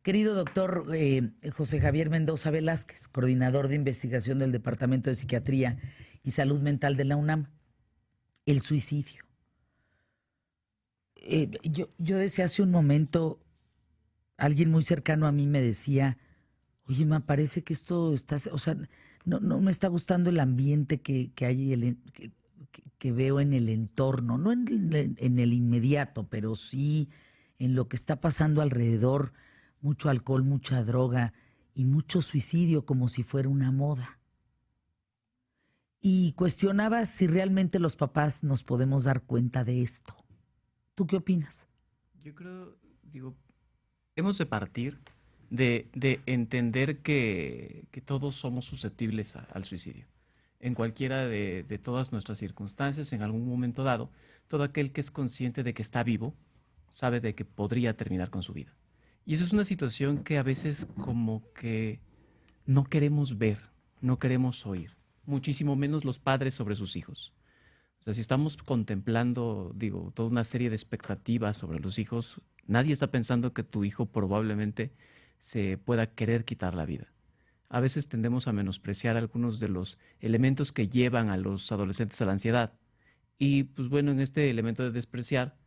Querido doctor José Javier Mendoza Velázquez, coordinador de investigación del Departamento de Psiquiatría y Salud Mental de la UNAM, el suicidio. Yo decía hace un momento, alguien muy cercano a mí me decía, oye, me parece que esto está, o sea, no me está gustando el ambiente que hay, que veo en el entorno, no en el inmediato, pero sí en lo que está pasando alrededor, mucho alcohol, mucha droga y mucho suicidio como si fuera una moda. Y cuestionaba si realmente los papás nos podemos dar cuenta de esto. ¿Tú qué opinas? Yo creo, digo, hemos de partir de entender que todos somos susceptibles al suicidio. En cualquiera de todas nuestras circunstancias, en algún momento dado, todo aquel que es consciente de que está vivo, sabe de que podría terminar con su vida. Y eso es una situación que a veces como que no queremos ver, no queremos oír, muchísimo menos los padres sobre sus hijos. O sea, si estamos contemplando, digo, toda una serie de expectativas sobre los hijos, nadie está pensando que tu hijo probablemente se pueda querer quitar la vida. A veces tendemos a menospreciar algunos de los elementos que llevan a los adolescentes a la ansiedad. Y pues bueno, en este elemento de despreciar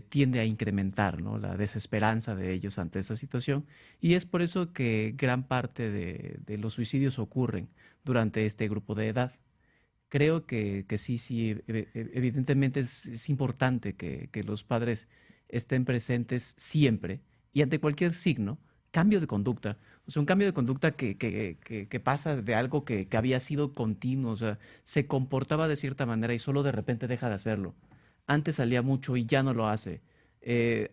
tiende a incrementar, ¿no?, la desesperanza de ellos ante esa situación. Y es por eso que gran parte de los suicidios ocurren durante este grupo de edad. Creo que sí, sí, evidentemente es importante que los padres estén presentes siempre y ante cualquier signo, cambio de conducta. O sea, un cambio de conducta que pasa de algo que había sido continuo, o sea, se comportaba de cierta manera y solo de repente deja de hacerlo. Antes salía mucho y ya no lo hace.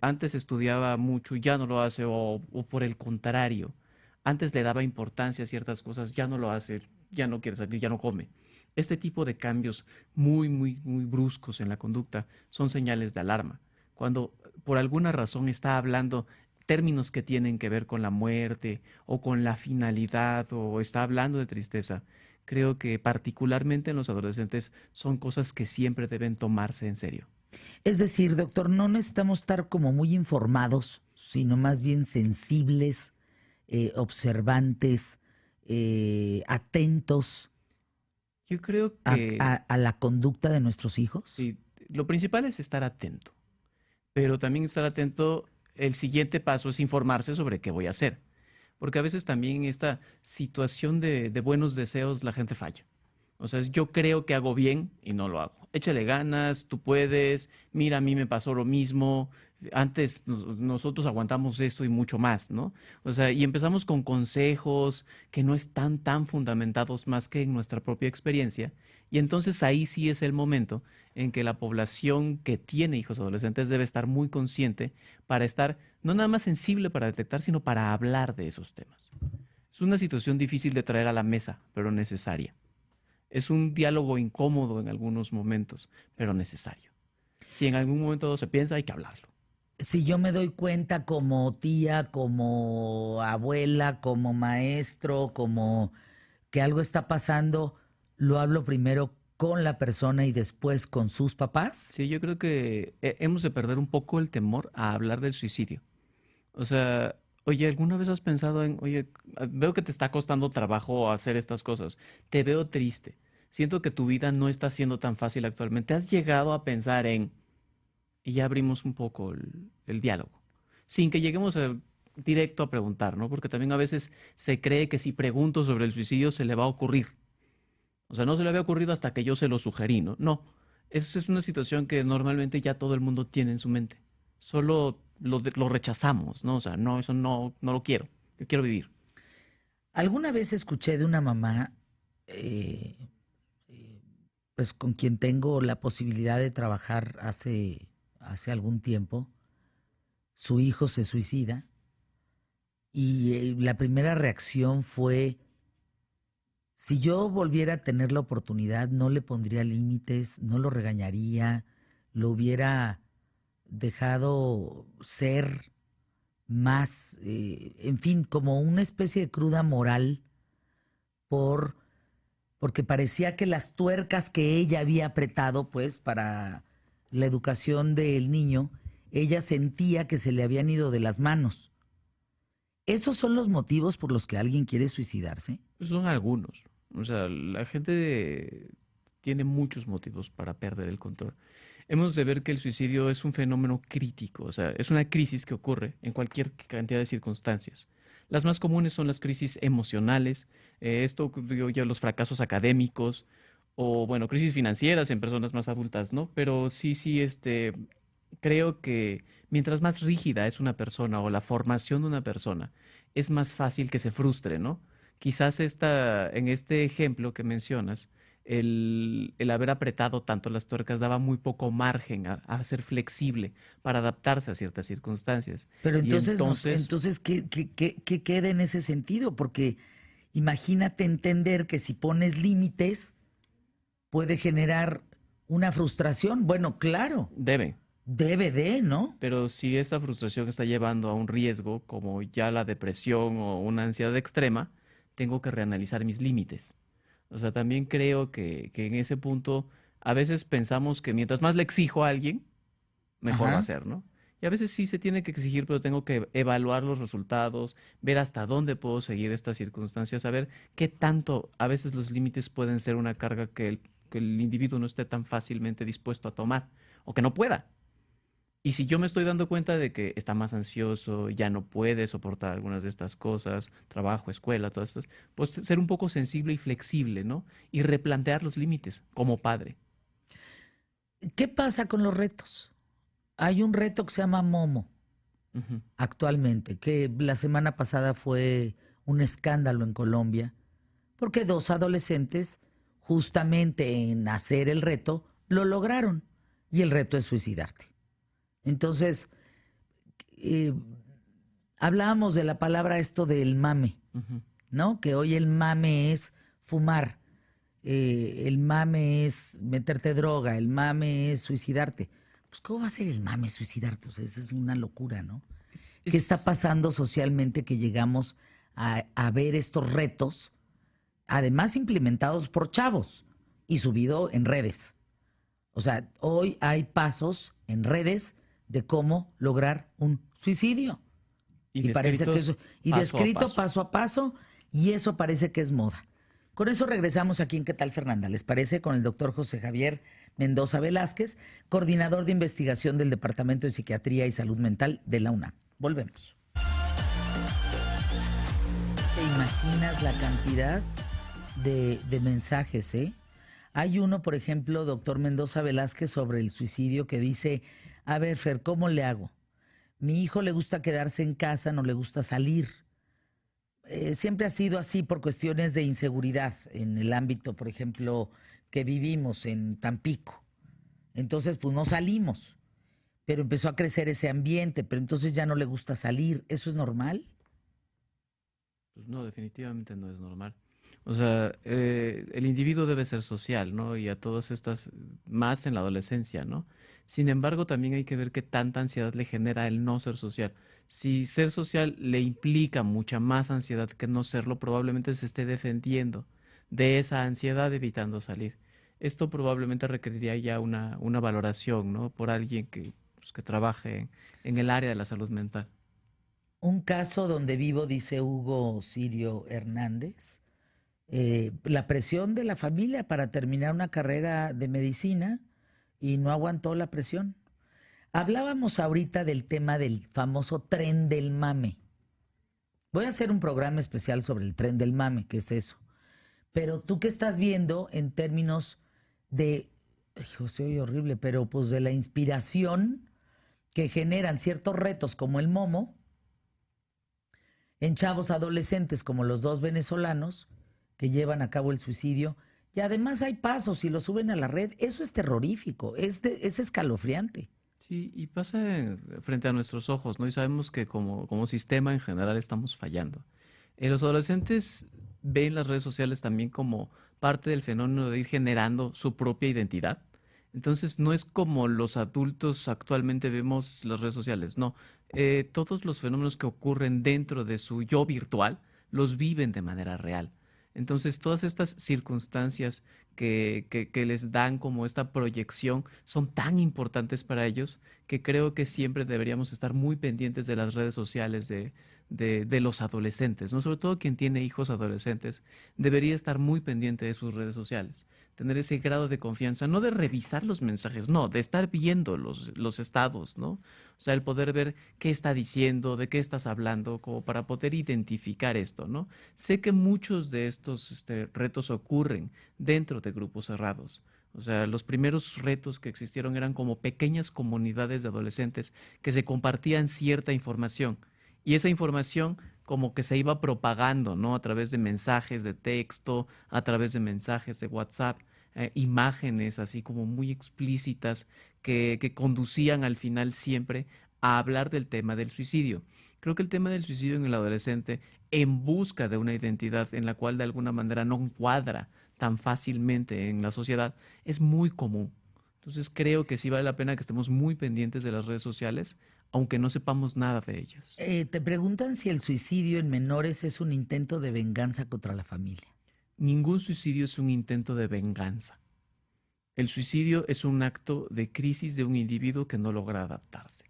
Antes estudiaba mucho y ya no lo hace, o por el contrario, antes le daba importancia a ciertas cosas, ya no lo hace, ya no quiere salir, ya no come. Este tipo de cambios muy bruscos en la conducta son señales de alarma. Cuando por alguna razón está hablando términos que tienen que ver con la muerte o con la finalidad o está hablando de tristeza, creo que particularmente en los adolescentes son cosas que siempre deben tomarse en serio. Es decir, doctor, no necesitamos estar como muy informados, sino más bien sensibles, observantes, atentos Yo creo a, que a la conducta de nuestros hijos. sí, lo principal es estar atento, pero también estar atento, el siguiente paso es informarse sobre qué voy a hacer. Porque a veces también en esta situación de buenos deseos la gente falla. O sea, yo creo que hago bien y no lo hago. Échale ganas, tú puedes, mira, a mí me pasó lo mismo, antes nosotros aguantamos esto y mucho más, ¿no? O sea, y empezamos con consejos que no están tan fundamentados más que en nuestra propia experiencia. Y entonces ahí sí es el momento en que la población que tiene hijos adolescentes debe estar muy consciente para estar no nada más sensible para detectar, sino para hablar de esos temas. Es una situación difícil de traer a la mesa, pero necesaria. Es un diálogo incómodo en algunos momentos, pero necesario. Si en algún momento se piensa, hay que hablarlo. Si yo me doy cuenta como tía, como abuela, como maestro, como que algo está pasando, lo hablo primero con la persona y después con sus papás. Sí, yo creo que hemos de perder un poco el temor a hablar del suicidio. O sea, oye, ¿alguna vez has pensado en, oye, veo que te está costando trabajo hacer estas cosas, te veo triste, siento que tu vida no está siendo tan fácil actualmente, ¿has llegado a pensar en, y ya abrimos un poco el diálogo, sin que lleguemos directo a preguntar, ¿no? Porque también a veces se cree que si pregunto sobre el suicidio se le va a ocurrir. O sea, no se le había ocurrido hasta que yo se lo sugerí, ¿no? No, esa es una situación que normalmente ya todo el mundo tiene en su mente. Solo lo rechazamos, ¿no? O sea, no, eso no, no lo quiero. Yo quiero vivir. Alguna vez escuché de una mamá, eh, pues con quien tengo la posibilidad de trabajar hace algún tiempo, su hijo se suicida y la primera reacción fue, si yo volviera a tener la oportunidad, no le pondría límites, no lo regañaría, lo hubiera dejado ser más, en fin, como una especie de cruda moral por porque parecía que las tuercas que ella había apretado, pues, para la educación del niño, ella sentía que se le habían ido de las manos. ¿Esos son los motivos por los que alguien quiere suicidarse? Son algunos. O sea, la gente tiene muchos motivos para perder el control. Hemos de ver que el suicidio es un fenómeno crítico, o sea, es una crisis que ocurre en cualquier cantidad de circunstancias. Las más comunes son las crisis emocionales, esto ocurrió ya los fracasos académicos o, bueno, crisis financieras en personas más adultas, ¿no? Pero sí, creo que mientras más rígida es una persona o la formación de una persona, es más fácil que se frustre, ¿no? Quizás en este ejemplo que mencionas, el haber apretado tanto las tuercas daba muy poco margen a ser flexible para adaptarse a ciertas circunstancias. Pero Y entonces, entonces entonces ¿qué queda en ese sentido? Porque imagínate entender que si pones límites puede generar una frustración. Bueno, claro, debe. debe de, ¿no? Pero si esta frustración está llevando a un riesgo como ya la depresión o una ansiedad extrema, tengo que reanalizar mis límites. O sea, también creo que en ese punto a veces pensamos que mientras más le exijo a alguien, mejor va a Ajá. ser, ¿no? Y a veces sí se tiene que exigir, pero tengo que evaluar los resultados, ver hasta dónde puedo seguir estas circunstancias, saber qué tanto a veces los límites pueden ser una carga que el individuo no esté tan fácilmente dispuesto a tomar o que no pueda. Y si yo me estoy dando cuenta de que está más ansioso, ya no puede soportar algunas de estas cosas, trabajo, escuela, todas estas, pues ser un poco sensible y flexible, ¿no? Y replantear los límites como padre. ¿Qué pasa con los retos? Hay un reto que se llama Momo Ujú. actualmente, que la semana pasada fue un escándalo en Colombia, porque dos adolescentes, justamente en hacer el reto, lo lograron. Y el reto es suicidarte. Entonces, eh, hablábamos de la palabra esto del mame, Ujú. ¿no? Que hoy el mame es fumar, el mame es meterte droga, el mame es suicidarte. Pues, ¿cómo va a ser el mame suicidarte? O sea, eso es una locura, ¿no? Es, ¿Qué está es- pasando socialmente que llegamos a ver estos retos, además implementados por chavos y subido en redes? O sea, hoy hay pasos en redes de cómo lograr un suicidio. y Y parece que descritos eso, y paso a descrito paso. paso a paso, y eso parece que es moda. Con eso regresamos aquí en ¿Qué tal, Fernanda? ¿Les parece? Con el doctor José Javier Mendoza Velázquez, coordinador de investigación del Departamento de Psiquiatría y Salud Mental de la UNAM. Volvemos. ¿Te imaginas la cantidad de mensajes, eh? Hay uno, por ejemplo, doctor Mendoza Velázquez, sobre el suicidio que dice, a ver, Fer, ¿cómo le hago? Mi hijo le gusta quedarse en casa, no le gusta salir. Siempre ha sido así por cuestiones de inseguridad en el ámbito, por ejemplo, que vivimos en Tampico. Entonces, pues no salimos, pero empezó a crecer ese ambiente, pero entonces ya no le gusta salir. ¿Eso es normal? Pues no, definitivamente no es normal. O sea, el individuo debe ser social, ¿no? Y a todas estas, más en la adolescencia, ¿no? Sin embargo, también hay que ver qué tanta ansiedad le genera el no ser social. Si ser social le implica mucha más ansiedad que no serlo, probablemente se esté defendiendo de esa ansiedad evitando salir. Esto probablemente requeriría ya una valoración, ¿no? Por alguien que, pues, que trabaje en el área de la salud mental. Un caso donde vivo, dice Hugo Sirio Hernández, la presión de la familia para terminar una carrera de medicina y no aguantó la presión. Hablábamos ahorita del tema del famoso tren del mame. Voy a hacer un programa especial sobre el tren del mame, ¿qué es eso? Pero tú qué estás viendo en términos de, hijo, se oye horrible, pero pues de la inspiración que generan ciertos retos como el momo en chavos adolescentes como los dos venezolanos que llevan a cabo el suicidio. Y además hay pasos y lo suben a la red. Eso es terrorífico, es escalofriante. Sí, y pasa frente a nuestros ojos, ¿no? Y sabemos que como sistema en general estamos fallando. Los adolescentes ven las redes sociales también como parte del fenómeno de ir generando su propia identidad. Entonces, no es como los adultos actualmente vemos las redes sociales, no. Todos los fenómenos que ocurren dentro de su yo virtual los viven de manera real. Entonces, todas estas circunstancias que les dan como esta proyección son tan importantes para ellos que creo que siempre deberíamos estar muy pendientes de las redes sociales, de los adolescentes, ¿no? Sobre todo quien tiene hijos adolescentes, debería estar muy pendiente de sus redes sociales, tener ese grado de confianza, no de revisar los mensajes, no, de estar viendo los estados, ¿no? O sea, el poder ver qué está diciendo, de qué estás hablando, como para poder identificar esto, ¿no? Sé que muchos de estos retos ocurren dentro de grupos cerrados. O sea, los primeros retos que existieron eran como pequeñas comunidades de adolescentes que se compartían cierta información y esa información como que se iba propagando, ¿no? A través de mensajes de texto, a través de mensajes de WhatsApp, imágenes así como muy explícitas que conducían al final siempre a hablar del tema del suicidio. Creo que el tema del suicidio en el adolescente, en busca de una identidad en la cual de alguna manera no encuadra tan fácilmente en la sociedad, es muy común. Entonces creo que sí vale la pena que estemos muy pendientes de las redes sociales, aunque no sepamos nada de ellas. Te preguntan si el suicidio en menores es un intento de venganza contra la familia. Ningún suicidio es un intento de venganza. El suicidio es un acto de crisis de un individuo que no logra adaptarse.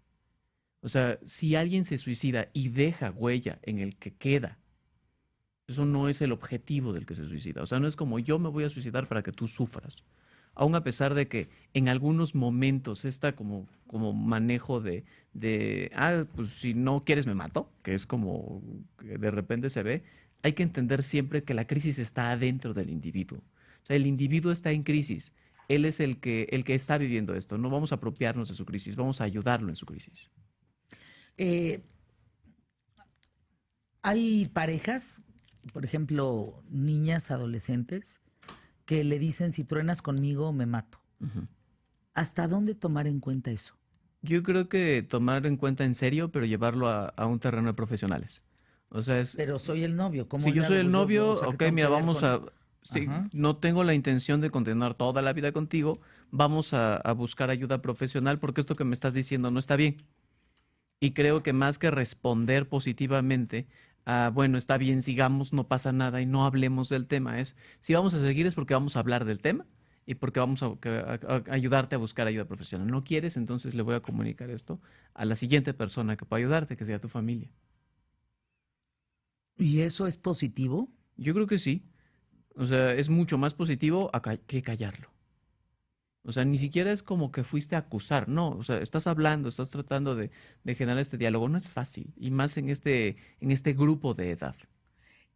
O sea, si alguien se suicida y deja huella en el que queda, eso no es el objetivo del que se suicida. O sea, no es como yo me voy a suicidar para que tú sufras. Aún a pesar de que en algunos momentos está como manejo pues si no quieres me mato, que es como que de repente se ve, hay que entender siempre que la crisis está adentro del individuo. O sea, el individuo está en crisis. Él es el que está viviendo esto. No vamos a apropiarnos de su crisis, vamos a ayudarlo en su crisis. Eh, Hay parejas, por ejemplo, niñas, adolescentes, que le dicen, si truenas conmigo, me mato. Ujú. ¿Hasta dónde tomar en cuenta eso? Yo creo que tomar en cuenta en serio, pero llevarlo a un terreno de profesionales. O sea, Pero soy el novio, ¿cómo si yo le soy hago? el Pues yo, novio, o sea, ¿qué ok, tengo que mira, ver vamos con...? a, si Ajá. no tengo la intención de continuar toda la vida contigo, vamos a buscar ayuda profesional porque esto que me estás diciendo no está bien. Y creo que más que responder positivamente a, bueno, está bien, sigamos, no pasa nada y no hablemos del tema, es, si vamos a seguir es porque vamos a hablar del tema y porque vamos a ayudarte a buscar ayuda profesional. ¿No quieres? Entonces le voy a comunicar esto a la siguiente persona que pueda ayudarte, que sea tu familia. ¿Y eso es positivo? Yo creo que sí. O sea, es mucho más positivo que callarlo. O sea, ni siquiera es como que fuiste a acusar, no, o sea, estás hablando, estás tratando de generar este diálogo, no es fácil, y más en este grupo de edad.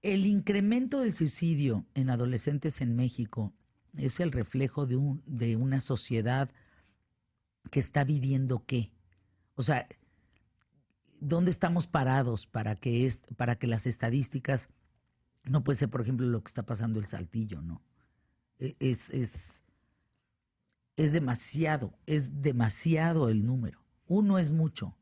El incremento del suicidio en adolescentes en México es el reflejo de una sociedad que está viviendo qué. O sea, ¿dónde estamos parados para que las estadísticas no puede ser, por ejemplo, lo que está pasando el Saltillo, ¿no? E- Es, es, es demasiado el número. Uno es mucho.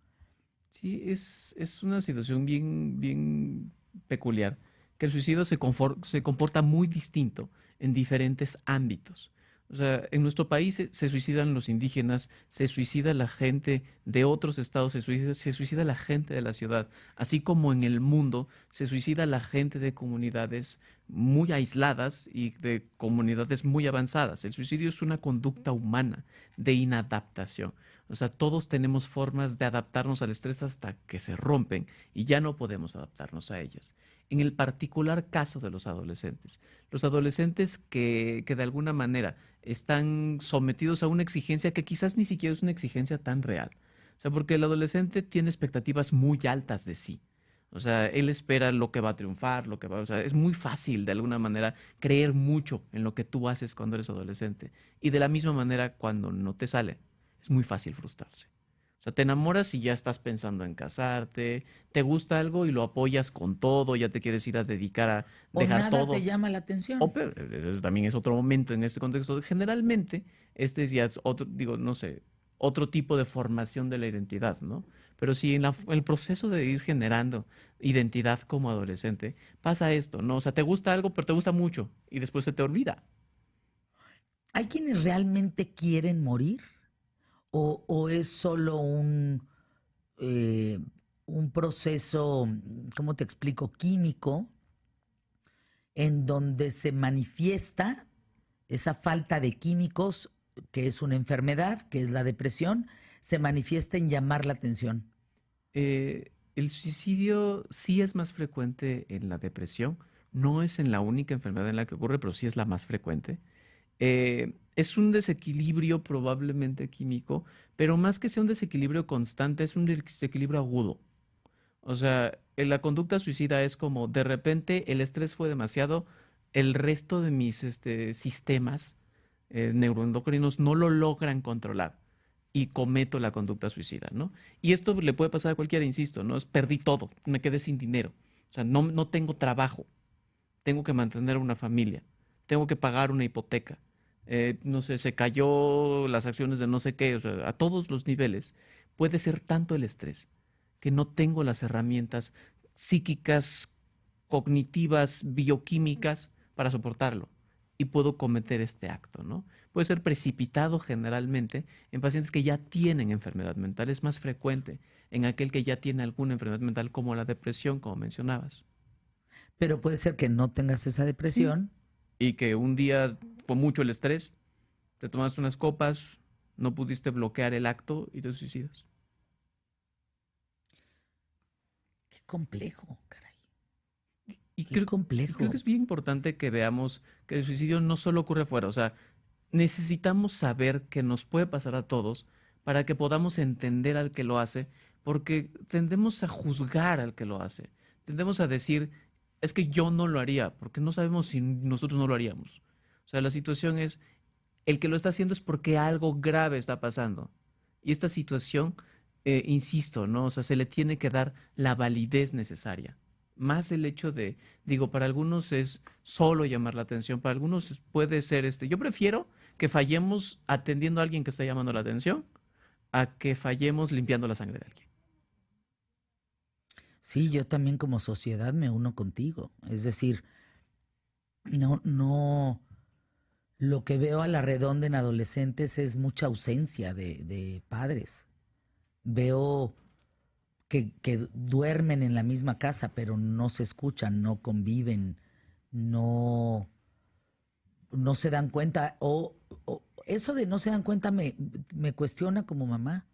Sí, es una situación bien, bien peculiar, que el suicidio se comporta muy distinto en diferentes ámbitos. O sea, en nuestro país se suicidan los indígenas, se suicida la gente de otros estados, se suicida la gente de la ciudad, así como en el mundo se suicida la gente de comunidades muy aisladas y de comunidades muy avanzadas. El suicidio es una conducta humana de inadaptación. O sea, todos tenemos formas de adaptarnos al estrés hasta que se rompen y ya no podemos adaptarnos a ellas. En el particular caso de los adolescentes que de alguna manera están sometidos a una exigencia que quizás ni siquiera es una exigencia tan real. O sea, porque el adolescente tiene expectativas muy altas de sí. O sea, él espera lo que va a triunfar, lo que va, o sea, es muy fácil de alguna manera creer mucho en lo que tú haces cuando eres adolescente. Y de la misma manera cuando no te sale, es muy fácil frustrarse. O sea, te enamoras y ya estás pensando en casarte, te gusta algo y lo apoyas con todo, ya te quieres ir a dedicar a O dejar nada te todo. llama la O atención. pero, eso también es otro momento en este contexto. Generalmente, este es ya otro, digo, no sé, otro tipo de formación de la identidad, ¿no? Pero si en el proceso de ir generando identidad como adolescente, pasa esto, ¿no? O sea, te gusta algo, pero te gusta mucho y después se te olvida. ¿Hay quienes realmente quieren morir? O es solo eh, un proceso, ¿cómo te explico? Químico, en donde se manifiesta esa falta de químicos, que es una enfermedad, que es la depresión, se manifiesta en llamar la atención. El suicidio sí es más frecuente en la depresión, no es en la única enfermedad en la que ocurre, pero sí es la más frecuente. Es un desequilibrio probablemente químico, pero más que sea un desequilibrio constante, es un desequilibrio agudo. O sea, la conducta suicida es como de repente el estrés fue demasiado, el resto de mis sistemas neuroendocrinos no lo logran controlar y cometo la conducta suicida, ¿no? Y esto le puede pasar a cualquiera, insisto, ¿no? Perdí todo, me quedé sin dinero, o sea, no tengo trabajo, tengo que mantener una familia, tengo que pagar una hipoteca, no sé, se cayó las acciones de no sé qué, o sea, a todos los niveles. Puede ser tanto el estrés que no tengo las herramientas psíquicas, cognitivas, bioquímicas para soportarlo y puedo cometer este acto, ¿no? Puede ser precipitado generalmente en pacientes que ya tienen enfermedad mental, es más frecuente en aquel que ya tiene alguna enfermedad mental como la depresión, como mencionabas. Pero puede ser que no tengas esa Sí. depresión. Y que un día, con mucho el estrés, te tomaste unas copas, no pudiste bloquear el acto y te suicidas. Qué complejo, caray. Y Qué creo que complejo. es bien importante que veamos que el suicidio no solo ocurre afuera, o sea, necesitamos saber que nos puede pasar a todos para que podamos entender al que lo hace, porque tendemos a juzgar al que lo hace, tendemos a decir, es que yo no lo haría, porque no sabemos si nosotros no lo haríamos. O sea, la situación es, el que lo está haciendo es porque algo grave está pasando. Y esta situación, insisto, ¿no? O sea, se le tiene que dar la validez necesaria. Más el hecho de, digo, para algunos es solo llamar la atención, para algunos puede ser yo prefiero que fallemos atendiendo a alguien que está llamando la atención a que fallemos limpiando la sangre de alguien. Sí, yo también como sociedad me uno contigo. Es decir, no, lo que veo a la redonda en adolescentes es mucha ausencia de padres. Veo que duermen en la misma casa, pero no se escuchan, no conviven, no, no se dan cuenta. O eso de no se dan cuenta me cuestiona como mamá.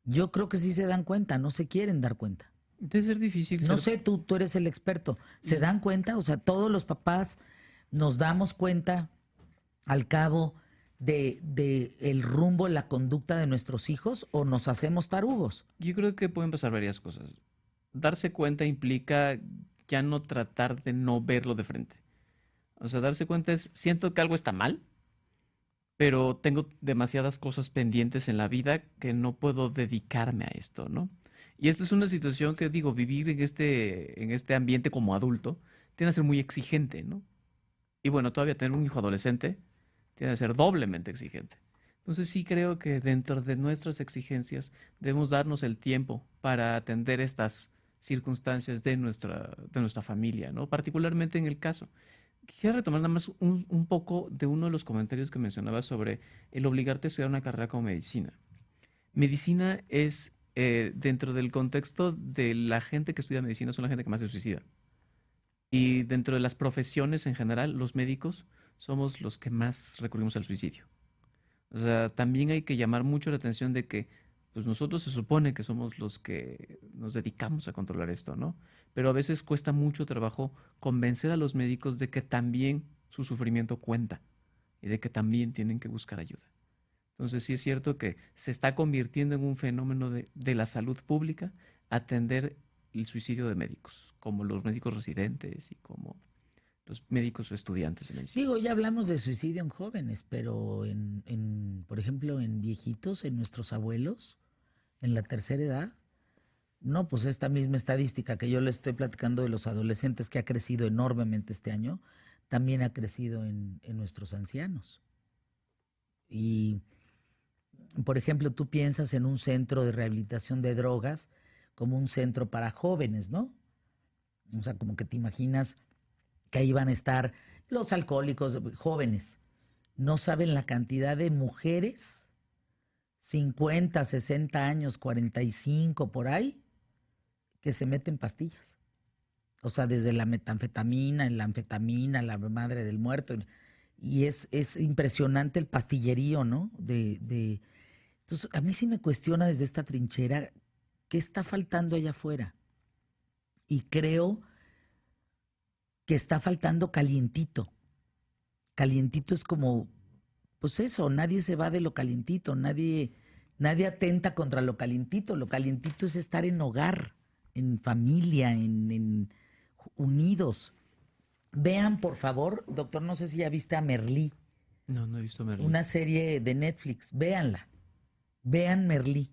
Yo creo que sí se dan cuenta, no se quieren dar cuenta. Debe ser difícil No ser... sé, tú eres el experto. ¿Se dan cuenta? O sea, todos los papás nos damos cuenta al cabo de el rumbo, la conducta de nuestros hijos o nos hacemos tarugos. Yo creo que pueden pasar varias cosas. Darse cuenta implica ya no tratar de no verlo de frente. O sea, darse cuenta es, siento que algo está mal, pero tengo demasiadas cosas pendientes en la vida que no puedo dedicarme a esto, ¿no? Y esta es una situación que digo, vivir en este ambiente como adulto tiene que ser muy exigente, ¿no? Y bueno, todavía tener un hijo adolescente tiene que ser doblemente exigente. Entonces sí creo que dentro de nuestras exigencias debemos darnos el tiempo para atender estas circunstancias de nuestra familia, ¿no? Particularmente en el caso. Quisiera retomar nada más un poco de uno de los comentarios que mencionaba sobre el obligarte a estudiar una carrera como medicina. Medicina es, dentro del contexto de la gente que estudia medicina, son la gente que más se suicida. Y dentro de las profesiones en general, los médicos somos los que más recurrimos al suicidio. O sea, también hay que llamar mucho la atención de que, pues nosotros se supone que somos los que nos dedicamos a controlar esto, ¿no? Pero a veces cuesta mucho trabajo convencer a los médicos de que también su sufrimiento cuenta y de que también tienen que buscar ayuda. Entonces sí es cierto que se está convirtiendo en un fenómeno de la salud pública atender el suicidio de médicos, como los médicos residentes y como los médicos o estudiantes de medicina. Digo, ya hablamos de suicidio en jóvenes, pero por ejemplo, en viejitos, en nuestros abuelos, en la tercera edad, no, pues esta misma estadística que yo le estoy platicando de los adolescentes que ha crecido enormemente este año, también ha crecido en nuestros ancianos. Y, por ejemplo, tú piensas en un centro de rehabilitación de drogas como un centro para jóvenes, ¿no? O sea, como que te imaginas que ahí van a estar los alcohólicos jóvenes. No saben la cantidad de mujeres, 50, 60 años, 45 por ahí, que se meten pastillas. O sea, desde la metanfetamina, la anfetamina, la madre del muerto. Y es impresionante el pastillerío, ¿no? Entonces, a mí sí me cuestiona desde esta trinchera ¿qué está faltando allá afuera? Y creo que está faltando calientito. Calientito es como, pues eso, nadie se va de lo calientito, nadie atenta contra lo calientito. Lo calientito es estar en hogar, en familia, en unidos. Vean, por favor, doctor, no sé si ya viste a Merlí, No, no he visto Merlí. una serie de Netflix, véanla, vean Merlí.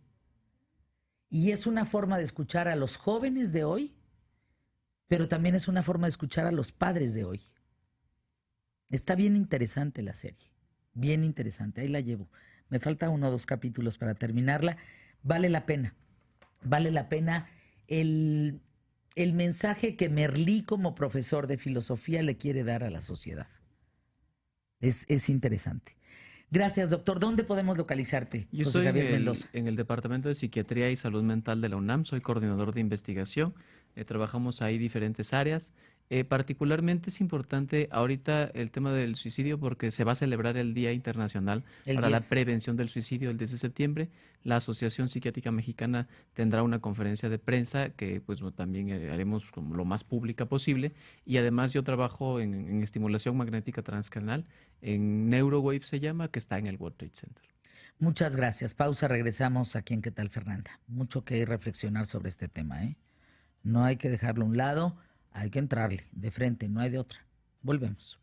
Y es una forma de escuchar a los jóvenes de hoy, pero también es una forma de escuchar a los padres de hoy. Está bien interesante la serie, bien interesante, ahí la llevo. Me falta 1 o 2 capítulos para terminarla. Vale la pena el mensaje que Merlí como profesor de filosofía le quiere dar a la sociedad. Es interesante. Gracias, doctor. ¿Dónde podemos localizarte, Yo José estoy Javier Mendoza? en el Departamento de Psiquiatría y Salud Mental de la UNAM, soy coordinador de investigación, trabajamos ahí diferentes áreas. Particularmente es importante ahorita el tema del suicidio porque se va a celebrar el Día Internacional El para la 10. Prevención del Suicidio el 10 de septiembre. La Asociación Psiquiátrica Mexicana tendrá una conferencia de prensa que pues también haremos como lo más pública posible. Y además yo trabajo en estimulación magnética transcranial, en Neurowave se llama, que está en el World Trade Center. Muchas gracias. Pausa, regresamos aquí en ¿Qué tal, Fernanda? Mucho que reflexionar sobre este tema, ¿eh? No hay que dejarlo a un lado, hay que entrarle de frente, no hay de otra. Volvemos.